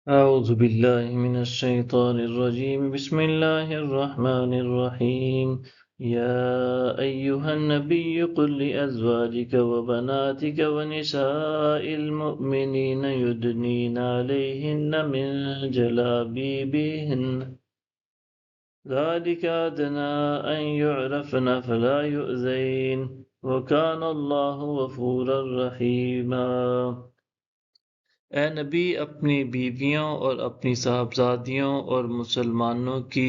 أعوذ بالله من الشيطان الرجيم بسم الله الرحمن الرحيم يا أيها النبي قل لأزواجك وبناتك ونساء المؤمنين يدنين عليهن من جلابيبهن ذلك أدنى أن يعرفن فلا يؤذين وكان الله غفورا رحيما۔ اے نبی اپنی بیویوں اور اپنی صاحبزادیوں اور مسلمانوں کی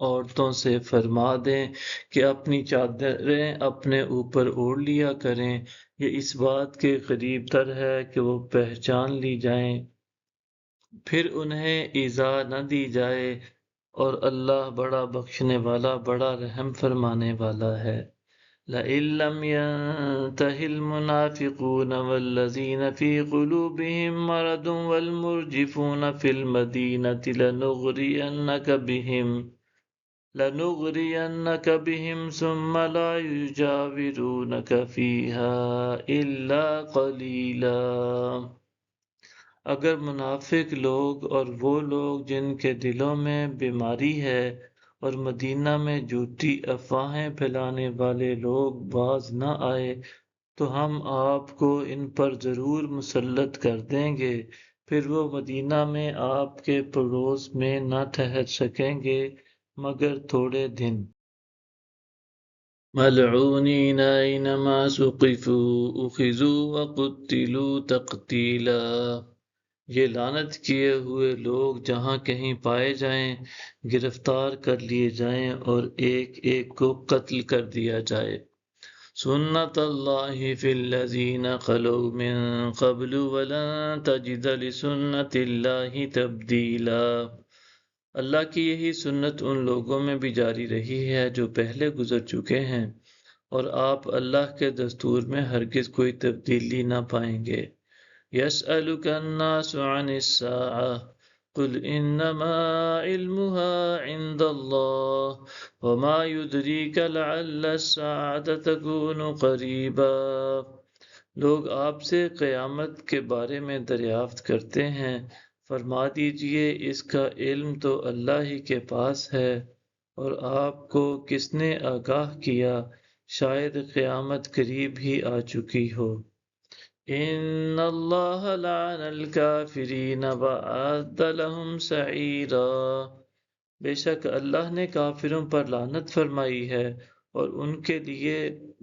عورتوں سے فرما دیں کہ اپنی چادریں اپنے اوپر اوڑھ لیا کریں، یہ اس بات کے قریب تر ہے کہ وہ پہچان لی جائیں، پھر انہیں ایذا نہ دی جائے، اور اللہ بڑا بخشنے والا بڑا رحم فرمانے والا ہے۔ لئن لم ينته المنافقون والذين في قلوبهم مرض والمرجفون في المدينة لنغرينك بهم ثم لا يجاورونك فيها إلا قليلا۔ اگر منافق لوگ اور وہ لوگ جن کے دلوں میں بیماری ہے اور مدینہ میں جھوٹی افواہیں پھیلانے والے لوگ باز نہ آئے تو ہم آپ کو ان پر ضرور مسلط کر دیں گے، پھر وہ مدینہ میں آپ کے پڑوس میں نہ ٹھہر سکیں گے مگر تھوڑے دن۔ ملعونین اینما ثقفوا اخذوا وقتلوا تقتیلا۔ یہ لعنت کیے ہوئے لوگ جہاں کہیں پائے جائیں گرفتار کر لیے جائیں اور ایک ایک کو قتل کر دیا جائے۔ سنت اللہ فی الذین خلو من قبل ولن تجد لسنت اللہ تبدیلا۔ اللہ کی یہی سنت ان لوگوں میں بھی جاری رہی ہے جو پہلے گزر چکے ہیں، اور آپ اللہ کے دستور میں ہرگز کوئی تبدیلی نہ پائیں گے۔ يسألك الناس عن الساعة قل إنما علمها عند الله وما يدريك لعل الساعة تكون قريبا۔ لوگ آپ سے قیامت کے بارے میں دریافت کرتے ہیں، فرما دیجئے اس کا علم تو اللہ ہی کے پاس ہے، اور آپ کو کس نے آگاہ کیا شاید قیامت قریب ہی آ چکی ہو۔ ان اللہ لعن الکافرین وأعد لهم سعیرا۔ بے شک اللہ نے کافروں پر لعنت فرمائی ہے اور ان کے لیے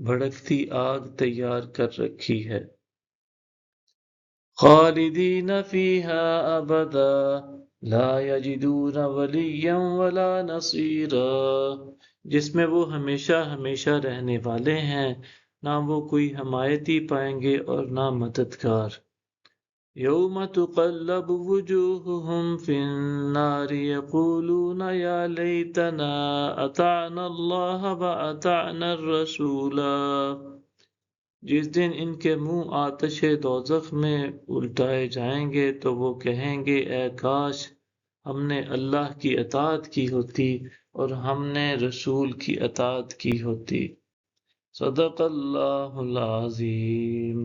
بھڑکتی آگ تیار کر رکھی ہے۔ خالدین فیہا ابدا لا یجدون ولیا ولا نصیرا۔ جس میں وہ ہمیشہ ہمیشہ رہنے والے ہیں، نہ وہ کوئی حمایتی پائیں گے اور نہ مددگار۔ یوم تقلب وجوہہم فی النار یقولون یا لیتنا اطعنا اللہ واطعنا الرسولا۔ جس دن ان کے منہ آتش دوزخ میں الٹائے جائیں گے تو وہ کہیں گے اے کاش ہم نے اللہ کی اطاعت کی ہوتی اور ہم نے رسول کی اطاعت کی ہوتی۔ صدق اللہ العظیم۔